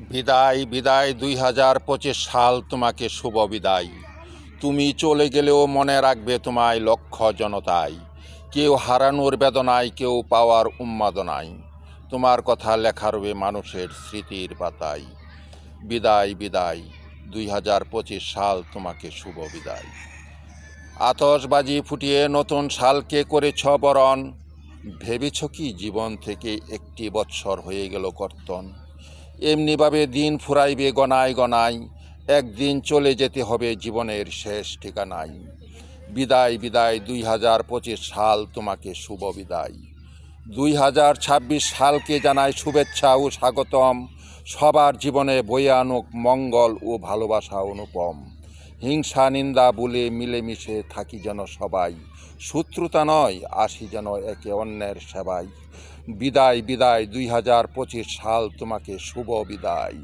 বিদায় বিদায় 2025 সাল তোমাকে শুভ বিদায়। তুমি চলে গেলেও মনে রাখবে তোমায় লক্ষ জনতায়। কেউ হারানোর বেদনায়, কেউ পাওয়ার উন্মাদনায়। তোমার কথা লেখা রবে মানুষের স্মৃতির পাতায়। বিদায় বিদায় 2025 সাল তোমাকে শুভ বিদায়। আতশবাজি ফুটিয়ে নতুন সালকে করেছ বরণ। ভেবেছ কি জীবন থেকে একটি বৎসর হয়ে গেল কর্তন? এমনিভাবে দিন ফুরাইবে গনায় গনায়, একদিন চলে যেতে হবে জীবনের শেষ ঠিকানায়। বিদায় বিদায় 2025 সাল তোমাকে শুভ বিদায়। 2026 সালকে জানায় শুভেচ্ছা ও স্বাগতম। সবার জীবনে বয়ে আনুক মঙ্গল ও ভালোবাসা অনুপম। হিংসা নিন্দা বলে মিলেমিশে থাকি যেন সবাই। শত্রুতা নয়, আসি যেন একে অন্যের সেবায়। বিদায় বিদায় 2025 সাল তোমাকে শুভ বিদায়।